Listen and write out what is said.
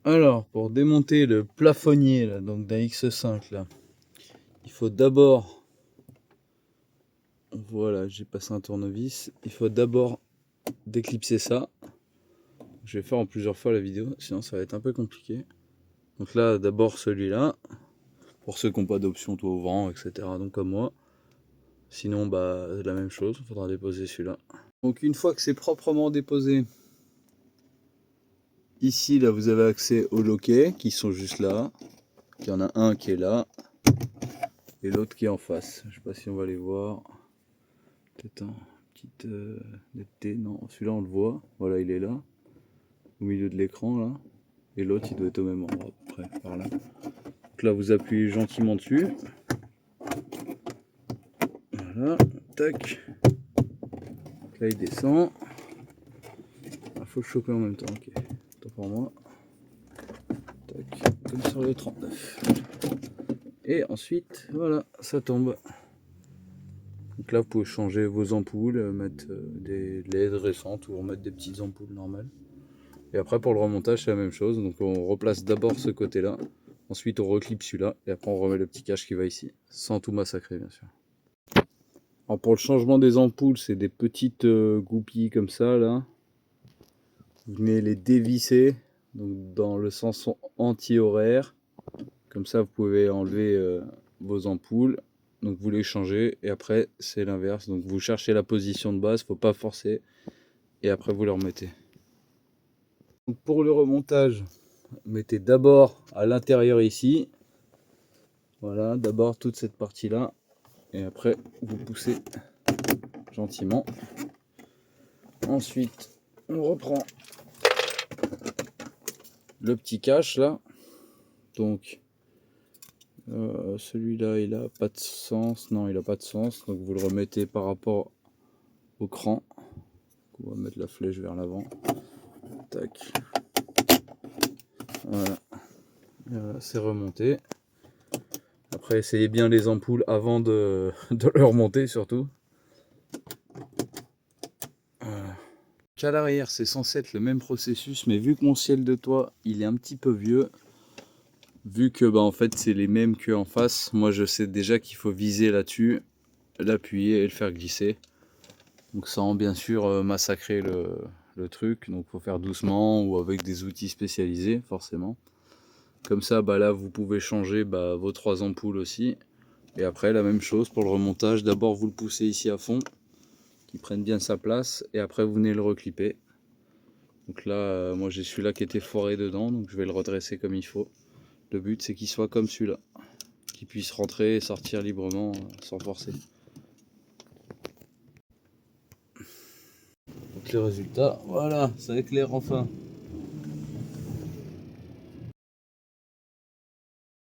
Alors, pour démonter le plafonnier là, donc d'un X5 là, il faut d'abord, voilà, j'ai passé un tournevis, il faut d'abord déclipser ça. Je vais faire en plusieurs fois la vidéo, sinon ça va être un peu compliqué. Donc là, d'abord celui-là, pour ceux qui n'ont pas d'option tout au vent, etc. Donc comme moi. Sinon, bah, la même chose, il faudra déposer celui-là. Donc une fois que c'est proprement déposé, ici, là, vous avez accès aux loquets qui sont juste là. Il y en a un qui est là et l'autre qui est en face. Je sais pas si on va les voir. Peut-être un petit netteté. Non, celui-là on le voit. Voilà, il est là, au milieu de l'écran là. Et l'autre il doit être au même endroit, à peu près, par là. Donc là vous appuyez gentiment dessus. Voilà, tac. Donc là il descend. Il faut le choper en même temps. Ok, attends pour moi. Tac, comme sur le 39. Et ensuite, voilà, ça tombe. Donc là, vous pouvez changer vos ampoules, mettre des LED récentes ou remettre des petites ampoules normales. Et après, pour le remontage, c'est la même chose. Donc on replace d'abord ce côté-là. Ensuite, on reclipe celui-là. Et après, on remet le petit cache qui va ici. Sans tout massacrer, bien sûr. Alors pour le changement des ampoules, c'est des petites goupilles comme ça, là. Vous venez les dévisser donc dans le sens anti-horaire. Comme ça, vous pouvez enlever vos ampoules. Donc vous les changez et après c'est l'inverse. Donc vous cherchez la position de base, faut pas forcer. Et après vous les remettez. Donc pour le remontage, mettez d'abord à l'intérieur ici. Voilà, d'abord toute cette partie là. Et après vous poussez gentiment. Ensuite on reprend le petit cache là. Donc celui-là il a pas de sens. Non, il a pas de sens. Donc vous le remettez par rapport au cran. On va mettre la flèche vers l'avant. Tac. Voilà. Voilà, c'est remonté. Après, essayez bien les ampoules avant de le remonter surtout. Voilà. À l'arrière, c'est censé être le même processus, mais vu que mon ciel de toit, il est un petit peu vieux, vu que bah, en fait c'est les mêmes qu'en face, moi je sais déjà qu'il faut viser là-dessus, l'appuyer et le faire glisser. Donc sans bien sûr massacrer le truc, donc faut faire doucement ou avec des outils spécialisés forcément. Comme ça, bah là vous pouvez changer vos 3 ampoules aussi. Et après la même chose pour le remontage, d'abord vous le poussez ici à fond, qu'il prenne bien sa place, et après vous venez le reclipper. Donc là, moi j'ai celui-là qui était foiré dedans, donc je vais le redresser comme il faut. Le but c'est qu'il soit comme celui-là, qu'il puisse rentrer et sortir librement sans forcer. Donc les résultats, voilà, ça éclaire enfin.